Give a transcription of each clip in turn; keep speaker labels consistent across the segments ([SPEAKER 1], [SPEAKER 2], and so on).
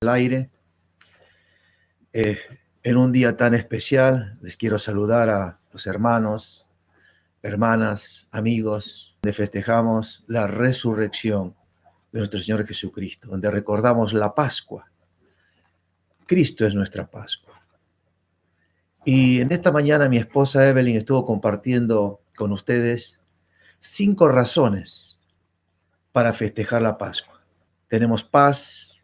[SPEAKER 1] al aire. En un día tan especial, les quiero saludar a los hermanos, hermanas, amigos, donde festejamos la resurrección de nuestro Señor Jesucristo, donde recordamos la Pascua. Cristo es nuestra Pascua. Y en esta mañana mi esposa Evelyn estuvo compartiendo con ustedes 5 razones para festejar la Pascua. Tenemos paz,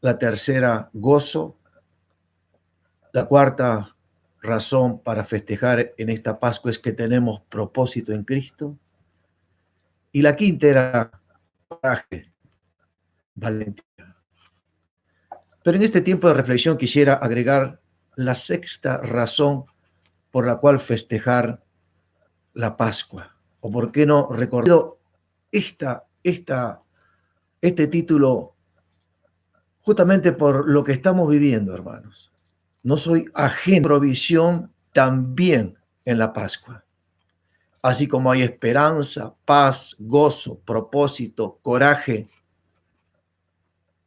[SPEAKER 1] la tercera, gozo, la cuarta razón para festejar en esta Pascua es que tenemos propósito en Cristo, y la quinta era coraje, valentía. Pero en este tiempo de reflexión quisiera agregar la sexta razón por la cual festejar la Pascua, o por qué no recordar este título justamente por lo que estamos viviendo, hermanos. No soy ajeno a provisión también en la Pascua. Así como hay esperanza, paz, gozo, propósito, coraje.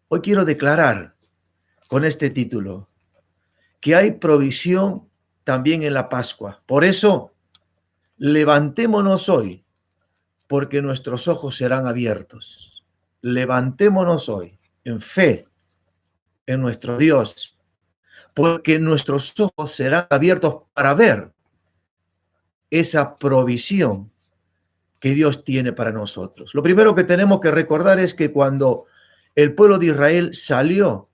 [SPEAKER 1] Hoy quiero declarar con este título que hay provisión también en la Pascua. Por eso, levantémonos hoy, porque nuestros ojos serán abiertos. Levantémonos hoy en fe en nuestro Dios, porque nuestros ojos serán abiertos para ver esa provisión que Dios tiene para nosotros. Lo primero que tenemos que recordar es que cuando el pueblo de Israel salió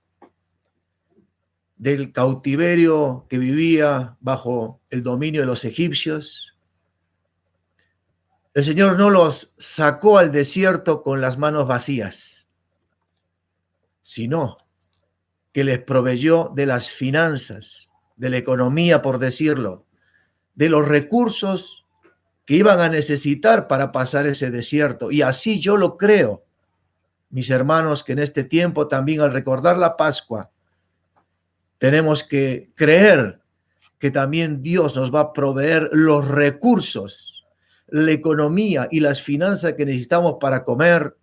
[SPEAKER 1] del cautiverio que vivía bajo el dominio de los egipcios, el Señor no los sacó al desierto con las manos vacías, sino que les proveyó de las finanzas, de la economía, por decirlo, de los recursos que iban a necesitar para pasar ese desierto. Y así yo lo creo, mis hermanos, que en este tiempo también al recordar la Pascua, tenemos que creer que también Dios nos va a proveer los recursos, la economía y las finanzas que necesitamos para comer,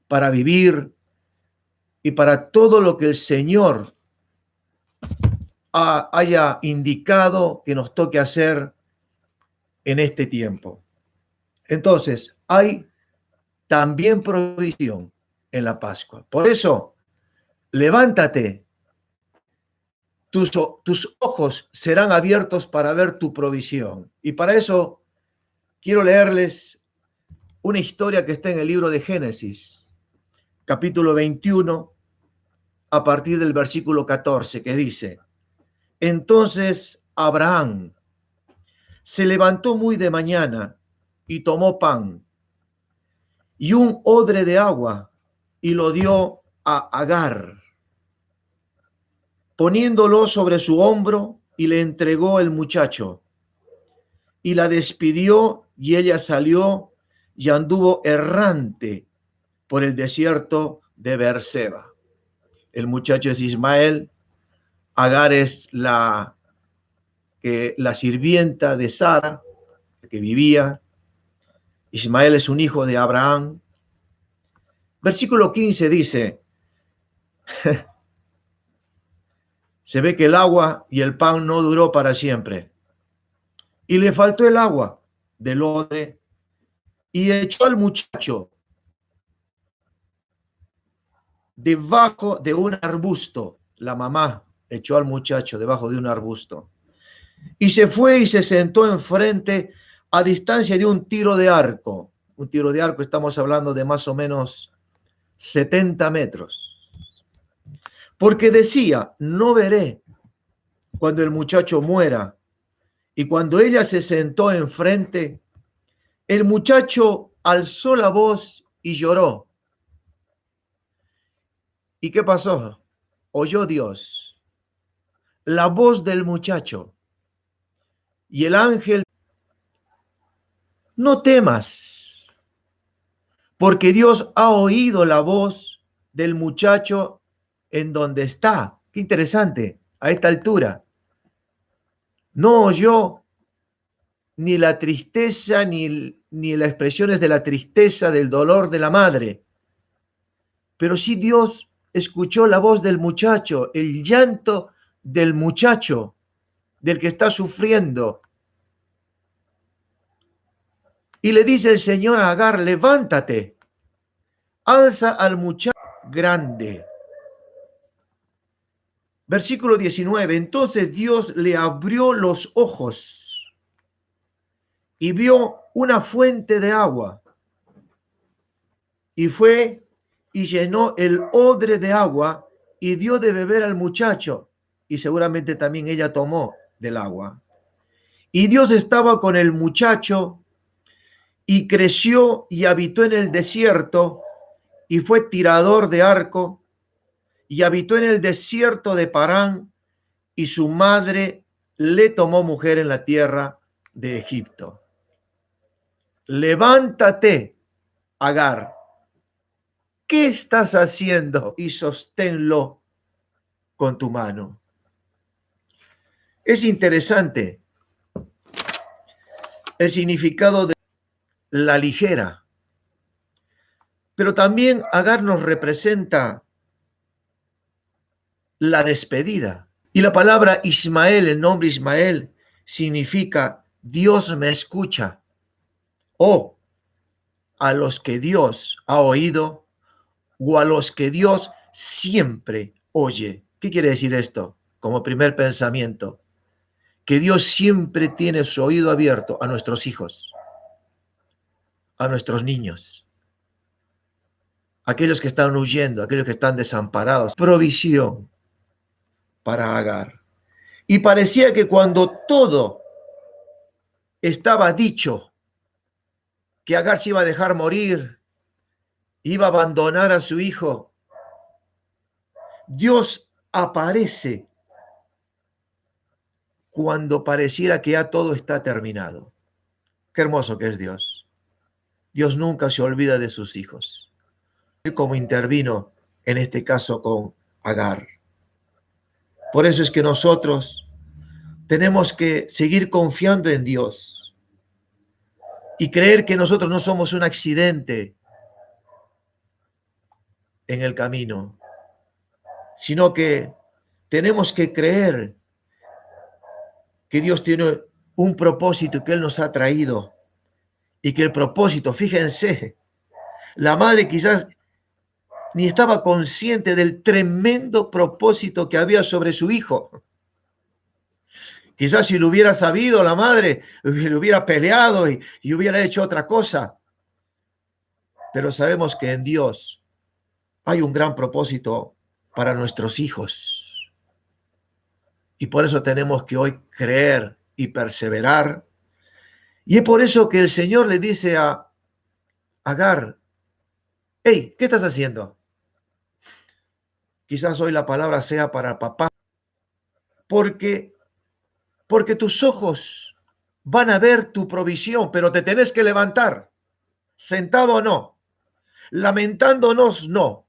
[SPEAKER 1] para vivir y para todo lo que el Señor haya indicado que nos toque hacer en este tiempo. Entonces, hay también provisión en la Pascua. Por eso, levántate. Tus ojos serán abiertos para ver tu provisión. Y para eso quiero leerles una historia que está en el libro de Génesis, capítulo 21, a partir del versículo 14, que dice: Entonces Abraham se levantó muy de mañana y tomó pan y un odre de agua y lo dio a Agar, poniéndolo sobre su hombro, y le entregó el muchacho. Y la despidió, y ella salió y anduvo errante por el desierto de Beerseba. El muchacho es Ismael. Agar es la sirvienta de Sara, que vivía. Ismael es un hijo de Abraham. Versículo 15 dice: se ve que el agua y el pan no duró para siempre, y le faltó el agua del odre, y echó al muchacho debajo de un arbusto. La mamá echó al muchacho debajo de un arbusto, y se fue y se sentó enfrente, a distancia de un tiro de arco. Un tiro de arco, estamos hablando de más o menos 70 metros. Porque decía: no veré cuando el muchacho muera. Y cuando ella se sentó enfrente, el muchacho alzó la voz y lloró. ¿Y qué pasó? Oyó Dios la voz del muchacho, y el ángel: no temas, porque Dios ha oído la voz del muchacho en donde está. Qué interesante, a esta altura. No oyó ni la tristeza, ni las expresiones de la tristeza, del dolor de la madre. Pero sí Dios escuchó la voz del muchacho, el llanto del muchacho, del que está sufriendo. Y le dice el Señor a Agar, levántate, alza al muchacho grande. Versículo 19, entonces Dios le abrió los ojos y vio una fuente de agua. Y fue y llenó el odre de agua y dio de beber al muchacho. Y seguramente también ella tomó del agua. Y Dios estaba con el muchacho y creció y habitó en el desierto y fue tirador de arco y habitó en el desierto de Parán y su madre le tomó mujer en la tierra de Egipto. Levántate, Agar. ¿Qué estás haciendo? Y sosténlo con tu mano. Es interesante el significado de la ligera, pero también Agar nos representa la despedida. Y la palabra Ismael, el nombre Ismael, significa Dios me escucha, o a los que Dios ha oído, o a los que Dios siempre oye. ¿Qué quiere decir esto? Como primer pensamiento, que Dios siempre tiene su oído abierto a nuestros hijos, a nuestros niños, aquellos que están huyendo, aquellos que están desamparados. Provisión para Agar. Y parecía que cuando todo estaba dicho, que Agar se iba a dejar morir, iba a abandonar a su hijo, Dios aparece cuando pareciera que ya todo está terminado. Qué hermoso que es Dios. Dios nunca se olvida de sus hijos. Como intervino en este caso con Agar. Por eso es que nosotros tenemos que seguir confiando en Dios y creer que nosotros no somos un accidente en el camino, sino que tenemos que creer que Dios tiene un propósito que Él nos ha traído y que el propósito, fíjense, la madre quizás ni estaba consciente del tremendo propósito que había sobre su hijo. Quizás si lo hubiera sabido la madre, lo hubiera peleado y hubiera hecho otra cosa. Pero sabemos que en Dios hay un gran propósito para nuestros hijos. Y por eso tenemos que hoy creer y perseverar. Y es por eso que el Señor le dice a Agar, hey, ¿qué estás haciendo? Quizás hoy la palabra sea para papá, porque tus ojos van a ver tu provisión, pero te tenés que levantar, sentado o no, lamentándonos no,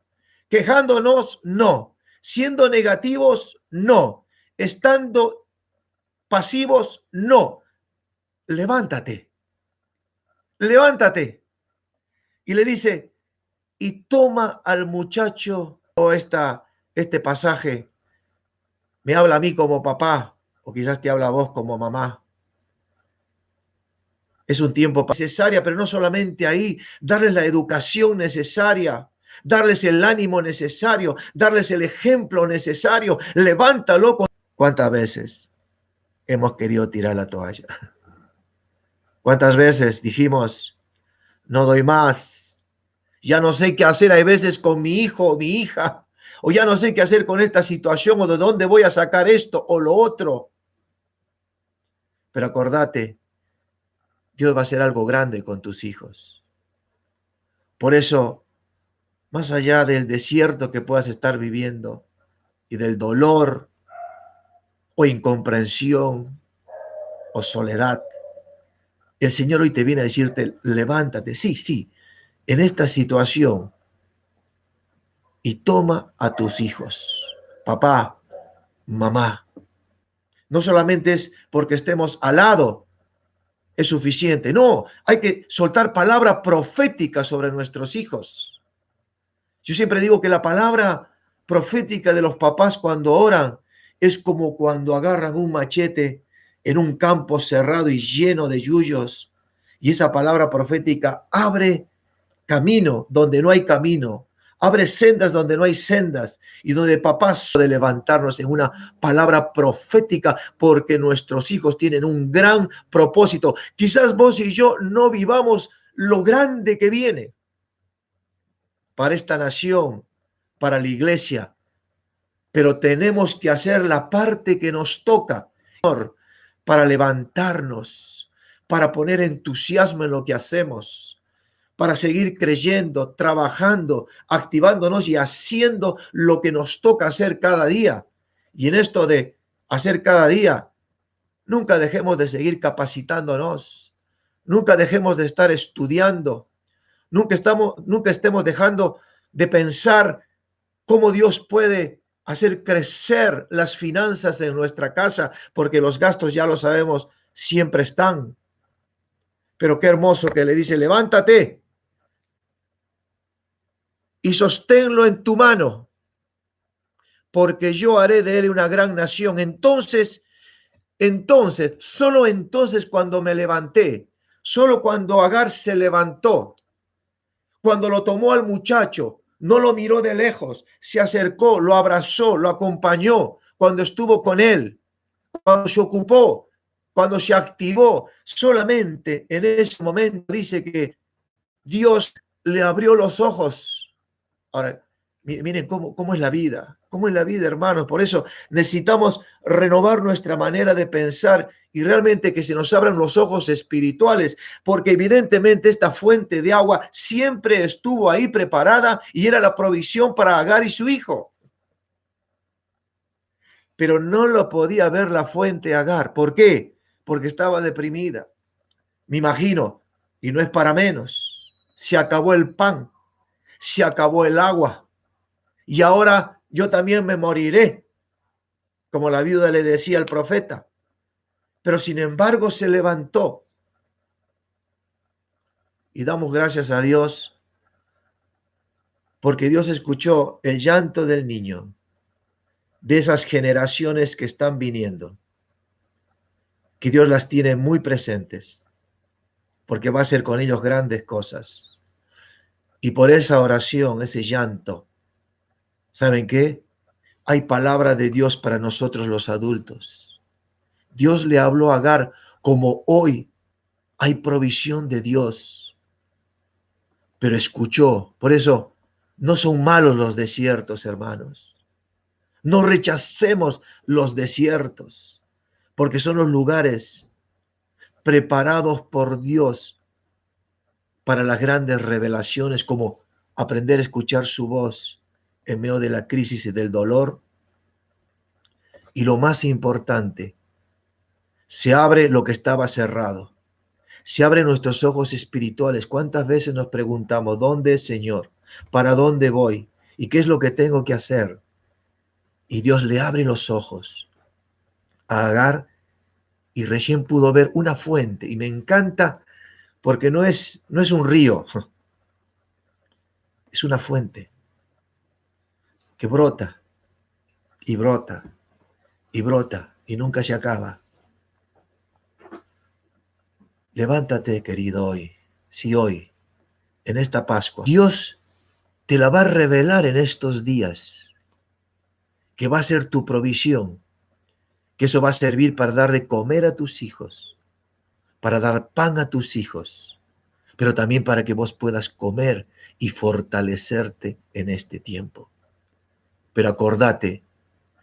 [SPEAKER 1] quejándonos no, siendo negativos no, estando pasivos no. Levántate, levántate. Y le dice, y toma al muchacho, o este pasaje me habla a mí como papá, o quizás te habla a vos como mamá. Es un tiempo necesario, pero no solamente ahí, darles la educación necesaria, darles el ánimo necesario, darles el ejemplo necesario. Levántalo. ¿Cuántas veces hemos querido tirar la toalla? ¿Cuántas veces dijimos, no doy más, ya no sé qué hacer? Hay veces con mi hijo o mi hija, o ya no sé qué hacer con esta situación, o de dónde voy a sacar esto o lo otro. Pero acordate, Dios va a hacer algo grande con tus hijos. Por eso, más allá del desierto que puedas estar viviendo y del dolor o incomprensión o soledad, el Señor hoy te viene a decirte, levántate, sí, en esta situación y toma a tus hijos, papá, mamá. No solamente es porque estemos al lado, es suficiente. No, hay que soltar palabra profética sobre nuestros hijos. Yo siempre digo que la palabra profética de los papás cuando oran es como cuando agarran un machete en un campo cerrado y lleno de yuyos, y esa palabra profética abre camino donde no hay camino, abre sendas donde no hay sendas, y donde papás de levantarnos en una palabra profética, porque nuestros hijos tienen un gran propósito. Quizás vos y yo no vivamos lo grande que viene para esta nación, para la iglesia, pero tenemos que hacer la parte que nos toca para levantarnos, para poner entusiasmo en lo que hacemos, para seguir creyendo, trabajando, activándonos y haciendo lo que nos toca hacer cada día. Y en esto de hacer cada día, nunca dejemos de seguir capacitándonos, nunca dejemos de estar estudiando, nunca estemos dejando de pensar cómo Dios puede hacer crecer las finanzas en nuestra casa, porque los gastos, ya lo sabemos, siempre están. Pero qué hermoso que le dice: levántate y sosténlo en tu mano, porque yo haré de él una gran nación. Entonces, solo entonces cuando me levanté, solo cuando Agar se levantó, cuando lo tomó al muchacho, no lo miró de lejos, se acercó, lo abrazó, lo acompañó, cuando estuvo con él, cuando se ocupó, cuando se activó, solamente en ese momento dice que Dios le abrió los ojos. Ahora, miren cómo es la vida, hermanos. Por eso necesitamos renovar nuestra manera de pensar y realmente que se nos abran los ojos espirituales, porque evidentemente esta fuente de agua siempre estuvo ahí preparada y era la provisión para Agar y su hijo. Pero no lo podía ver la fuente Agar. ¿Por qué? Porque estaba deprimida. Me imagino, y no es para menos, se acabó el pan, se acabó el agua, y ahora yo también me moriré, como la viuda le decía al profeta. Pero sin embargo se levantó. Y damos gracias a Dios, porque Dios escuchó el llanto del niño, de esas generaciones que están viniendo, que Dios las tiene muy presentes, porque va a hacer con ellos grandes cosas. Y por esa oración, ese llanto, ¿saben qué? Hay palabra de Dios para nosotros los adultos. Dios le habló a Agar como hoy hay provisión de Dios, pero escuchó. Por eso no son malos los desiertos, hermanos. No rechacemos los desiertos, porque son los lugares preparados por Dios para las grandes revelaciones, como aprender a escuchar su voz en medio de la crisis y del dolor. Y lo más importante, se abre lo que estaba cerrado. Se abren nuestros ojos espirituales. ¿Cuántas veces nos preguntamos: ¿dónde es, Señor? ¿Para dónde voy? ¿Y qué es lo que tengo que hacer? Y Dios le abre los ojos a Agar y recién pudo ver una fuente. Y me encanta porque no es un río, es una fuente que brota y brota y brota y nunca se acaba. Levántate, querido, hoy. Sí, hoy, en esta Pascua, Dios te la va a revelar en estos días, que va a ser tu provisión, que eso va a servir para dar de comer a tus hijos, para dar pan a tus hijos, pero también para que vos puedas comer y fortalecerte en este tiempo. Pero acordate,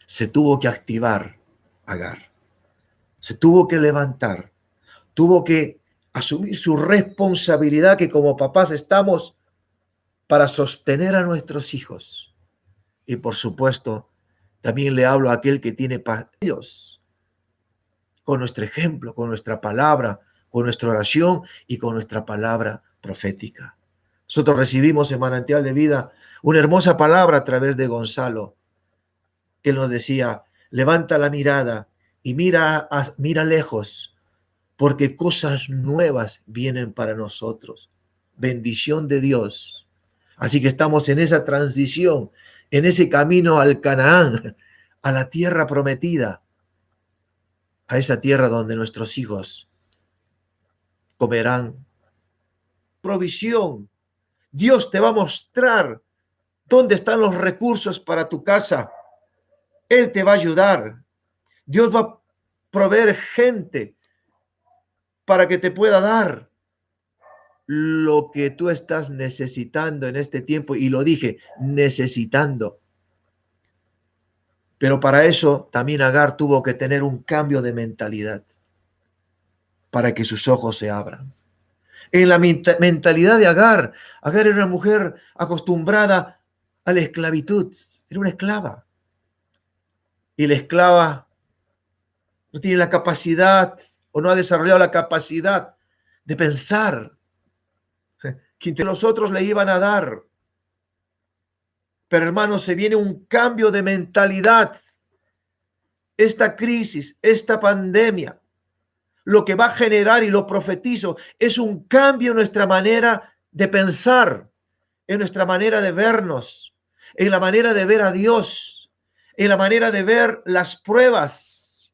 [SPEAKER 1] se tuvo que activar Agar, se tuvo que levantar, tuvo que asumir su responsabilidad, que como papás estamos para sostener a nuestros hijos. Y por supuesto, también le hablo a aquel que tiene ellos, con nuestro ejemplo, con nuestra palabra, con nuestra oración y con nuestra palabra profética. Nosotros recibimos en Manantial de Vida una hermosa palabra a través de Gonzalo, que nos decía: levanta la mirada y mira lejos, porque cosas nuevas vienen para nosotros. Bendición de Dios. Así que estamos en esa transición en ese camino al Canaán, a la tierra prometida, a esa tierra donde nuestros hijos comerán provisión. Dios te va a mostrar dónde están los recursos para tu casa. Él te va a ayudar. Dios va a proveer gente para que te pueda dar lo que tú estás necesitando en este tiempo. Y lo dije, necesitando. Pero para eso también Agar tuvo que tener un cambio de mentalidad para que sus ojos se abran. En la mentalidad de Agar, Agar era una mujer acostumbrada a la esclavitud, era una esclava. Y la esclava no tiene la capacidad o no ha desarrollado la capacidad de pensar que los otros le iban a dar. Pero hermanos, se viene un cambio de mentalidad. Esta crisis, esta pandemia, lo que va a generar, y lo profetizo, es un cambio en nuestra manera de pensar, en nuestra manera de vernos, en la manera de ver a Dios, en la manera de ver las pruebas.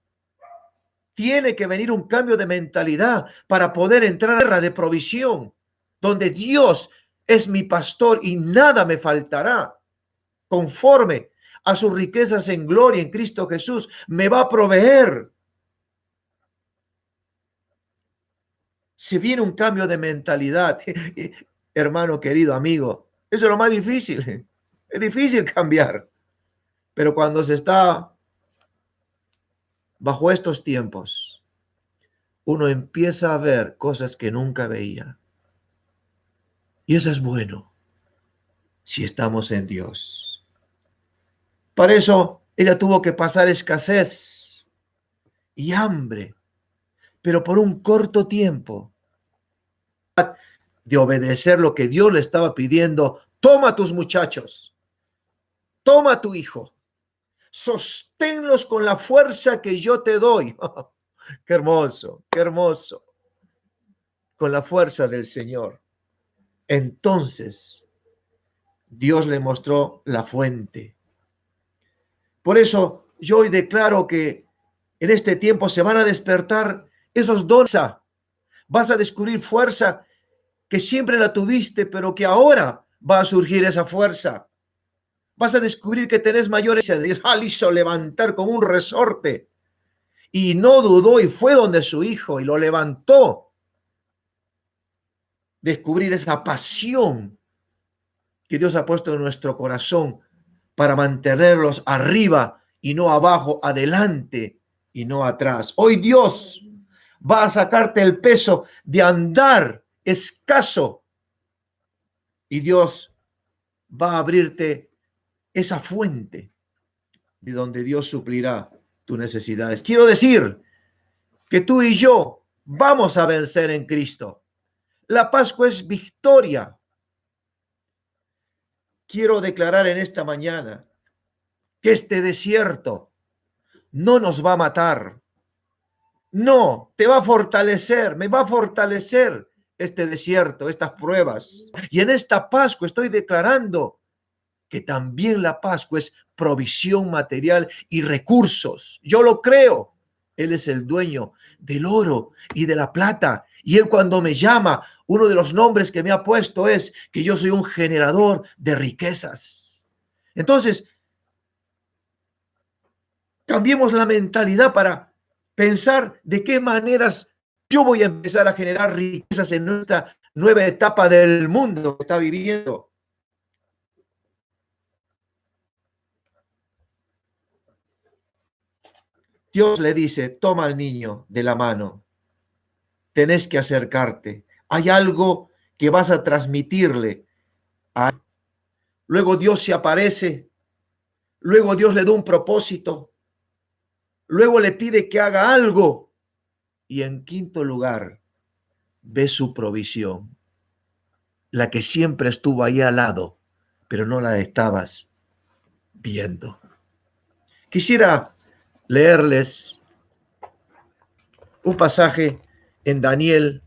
[SPEAKER 1] Tiene que venir un cambio de mentalidad para poder entrar a la tierra de provisión, donde Dios es mi pastor y nada me faltará. Conforme a sus riquezas en gloria en Cristo Jesús, me va a proveer. Si viene un cambio de mentalidad, hermano querido, amigo, eso es lo más difícil. Es difícil cambiar. Pero cuando se está bajo estos tiempos, uno empieza a ver cosas que nunca veía. Y eso es bueno si estamos en Dios. Para eso ella tuvo que pasar escasez y hambre, pero por un corto tiempo, de obedecer lo que Dios le estaba pidiendo. Toma a tus muchachos, toma a tu hijo, sosténlos con la fuerza que yo te doy. Qué hermoso, qué hermoso. Con la fuerza del Señor. Entonces, Dios le mostró la fuente. Por eso, yo hoy declaro que en este tiempo se van a despertar esos dones. Vas a descubrir fuerza que siempre la tuviste, pero que ahora va a surgir esa fuerza. Vas a descubrir que tenés mayores. Dios hizo levantar como un resorte y no dudó y fue donde su hijo y lo levantó. Descubrir esa pasión que Dios ha puesto en nuestro corazón para mantenerlos arriba y no abajo, adelante y no atrás. Hoy Dios va a sacarte el peso de andar escaso y Dios va a abrirte esa fuente de donde Dios suplirá tus necesidades. Quiero decir que tú y yo vamos a vencer en Cristo. La Pascua es victoria. Quiero declarar en esta mañana que este desierto no nos va a matar. No, te va a fortalecer, me va a fortalecer este desierto, estas pruebas. Y en esta Pascua estoy declarando que también la Pascua es provisión material y recursos. Yo lo creo. Él es el dueño del oro y de la plata. Y Él cuando me llama, uno de los nombres que me ha puesto es que yo soy un generador de riquezas. Entonces, cambiemos la mentalidad para pensar de qué maneras yo voy a empezar a generar riquezas en esta nueva etapa del mundo que está viviendo. Dios le dice, toma al niño de la mano, tenés que acercarte. Hay algo que vas a transmitirle. Luego Dios se aparece, luego Dios le da un propósito, luego le pide que haga algo y en quinto lugar, ve su provisión, la que siempre estuvo ahí al lado, pero no la estabas viendo. Quisiera leerles un pasaje en Daniel.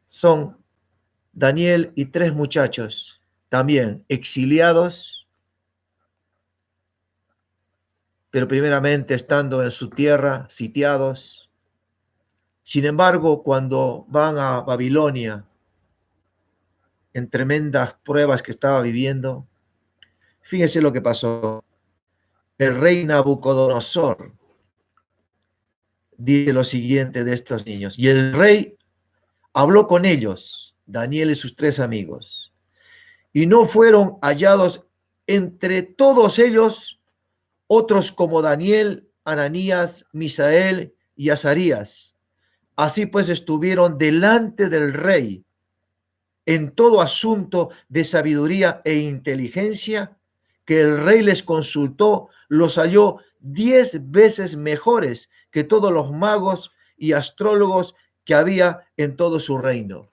[SPEAKER 1] Son Daniel y 3 muchachos. también exiliados, pero primeramente estando en su tierra, sitiados. Sin embargo, cuando van a Babilonia, en tremendas pruebas que estaba viviendo, fíjense lo que pasó. El rey Nabucodonosor dice lo siguiente de estos niños. Y el rey habló con ellos, Daniel y sus 3 amigos, y no fueron hallados entre todos ellos otros como Daniel, Ananías, Misael y Azarías. Así pues estuvieron delante del rey en todo asunto de sabiduría e inteligencia que el rey les consultó, los halló 10 veces mejores que todos los magos y astrólogos que había en todo su reino.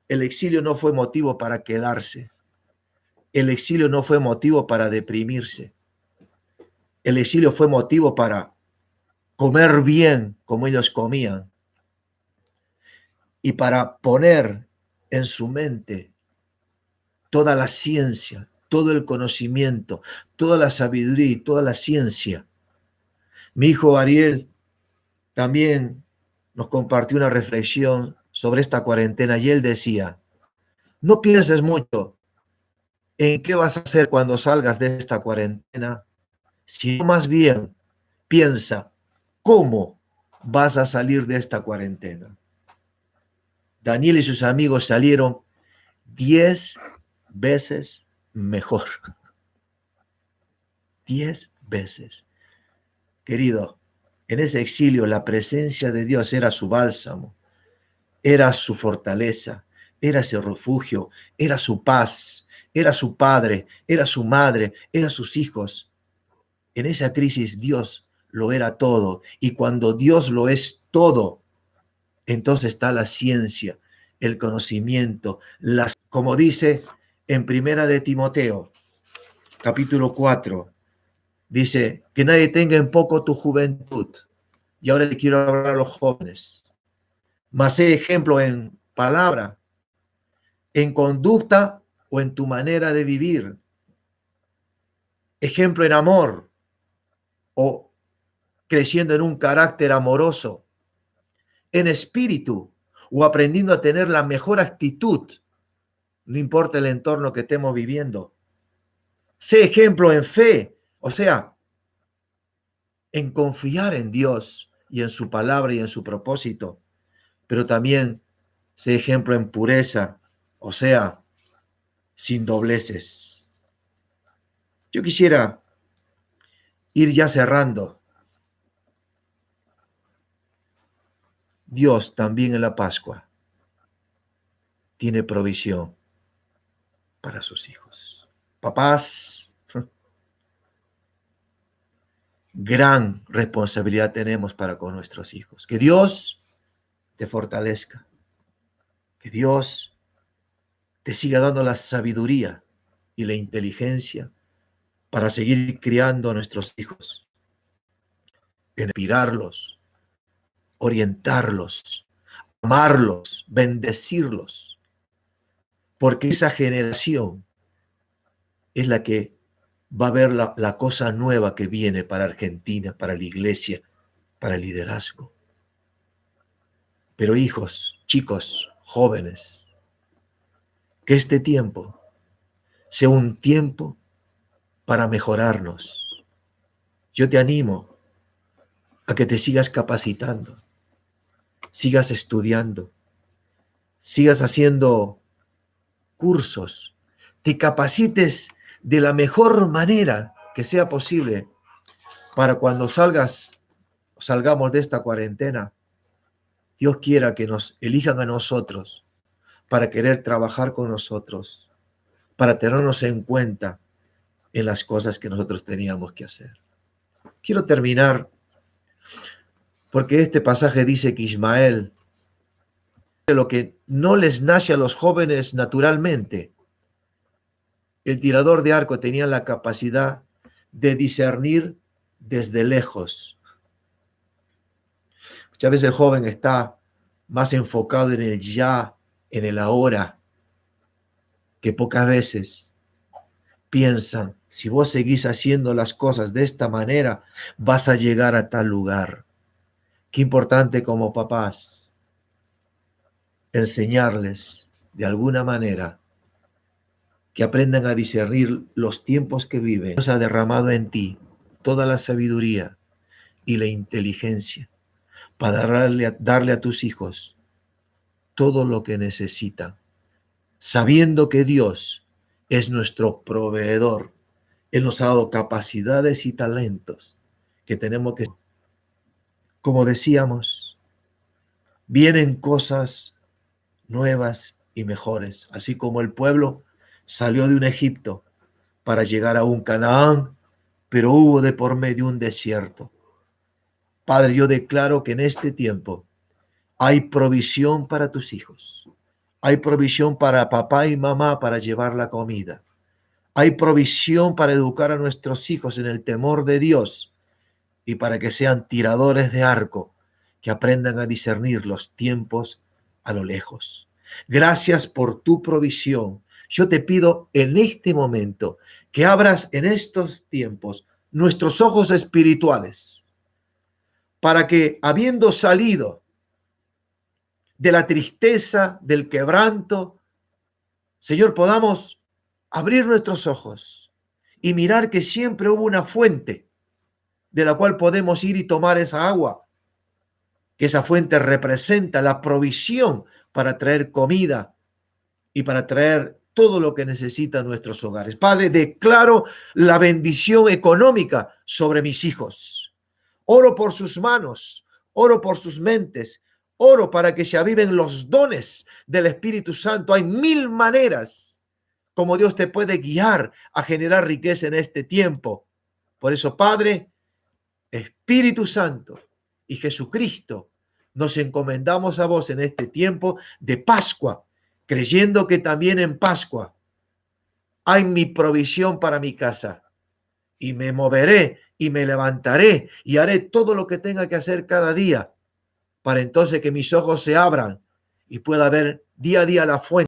[SPEAKER 1] El exilio no fue motivo para quedarse. El exilio no fue motivo para deprimirse. El exilio fue motivo para comer bien como ellos comían y para poner en su mente toda la ciencia, todo el conocimiento, toda la sabiduría y toda la ciencia. Mi hijo Ariel también nos compartió una reflexión sobre esta cuarentena y él decía, no pienses mucho en qué vas a hacer cuando salgas de esta cuarentena, sino más bien piensa cómo vas a salir de esta cuarentena. Daniel y sus amigos salieron 10 veces mejor. 10 veces. Querido, en ese exilio la presencia de Dios era su bálsamo, era su fortaleza, era su refugio, era su paz, era su padre, era su madre, era sus hijos. En esa crisis Dios lo era todo, y cuando Dios lo es todo, entonces está la ciencia, el conocimiento, como dice en Primera de Timoteo, capítulo 4, dice que nadie tenga en poco tu juventud. Y ahora le quiero hablar a los jóvenes. Mas sé ejemplo en palabra, en conducta o en tu manera de vivir. Ejemplo en amor o creciendo en un carácter amoroso. En espíritu o aprendiendo a tener la mejor actitud. No importa el entorno que estemos viviendo. Sé ejemplo en fe, o sea, en confiar en Dios y en su palabra y en su propósito, pero también sé ejemplo en pureza, o sea, sin dobleces. Yo quisiera ir ya cerrando. Dios también en la Pascua tiene provisión para sus hijos. Papás, gran responsabilidad tenemos para con nuestros hijos. Que Dios te fortalezca. Que Dios te siga dando la sabiduría y la inteligencia para seguir criando a nuestros hijos, inspirarlos, orientarlos, amarlos, bendecirlos, porque esa generación es la que va a ver la cosa nueva que viene para Argentina, para la iglesia, para el liderazgo. Pero hijos, chicos, jóvenes, que este tiempo sea un tiempo para mejorarnos. Yo te animo a que te sigas capacitando, sigas estudiando, sigas haciendo cursos, te capacites de la mejor manera que sea posible para cuando salgamos de esta cuarentena, Dios quiera que nos elijan a nosotros para querer trabajar con nosotros, para tenernos en cuenta en las cosas que nosotros teníamos que hacer. Quiero terminar porque este pasaje dice que Ismael, lo que no les nace a los jóvenes naturalmente, el tirador de arco tenía la capacidad de discernir desde lejos. Muchas veces el joven está más enfocado en el ya, en el ahora, que pocas veces piensan, si vos seguís haciendo las cosas de esta manera, vas a llegar a tal lugar. Qué importante como papás enseñarles de alguna manera que aprendan a discernir los tiempos que viven. Dios ha derramado en ti toda la sabiduría y la inteligencia para darle a tus hijos todo lo que necesitan, sabiendo que Dios es nuestro proveedor. Él nos ha dado capacidades y talentos que tenemos que, como decíamos, vienen cosas nuevas y mejores, así como el pueblo salió de un Egipto para llegar a un Canaán, pero hubo de por medio un desierto. Padre, yo declaro que en este tiempo hay provisión para tus hijos. Hay provisión para papá y mamá para llevar la comida. Hay provisión para educar a nuestros hijos en el temor de Dios y para que sean tiradores de arco, que aprendan a discernir los tiempos a lo lejos. Gracias por tu provisión. Yo te pido en este momento que abras en estos tiempos nuestros ojos espirituales para que, habiendo salido de la tristeza, del quebranto, Señor, podamos abrir nuestros ojos y mirar que siempre hubo una fuente de la cual podemos ir y tomar esa agua, que esa fuente representa la provisión para traer comida y para traer todo lo que necesitan nuestros hogares. Padre, declaro la bendición económica sobre mis hijos. Oro por sus manos, oro por sus mentes, oro para que se aviven los dones del Espíritu Santo. Hay 1000 maneras como Dios te puede guiar a generar riqueza en este tiempo. Por eso, Padre, Espíritu Santo y Jesucristo, nos encomendamos a vos en este tiempo de Pascua, creyendo que también en Pascua hay mi provisión para mi casa. Y me moveré y me levantaré y haré todo lo que tenga que hacer cada día para entonces que mis ojos se abran y pueda ver día a día la fuente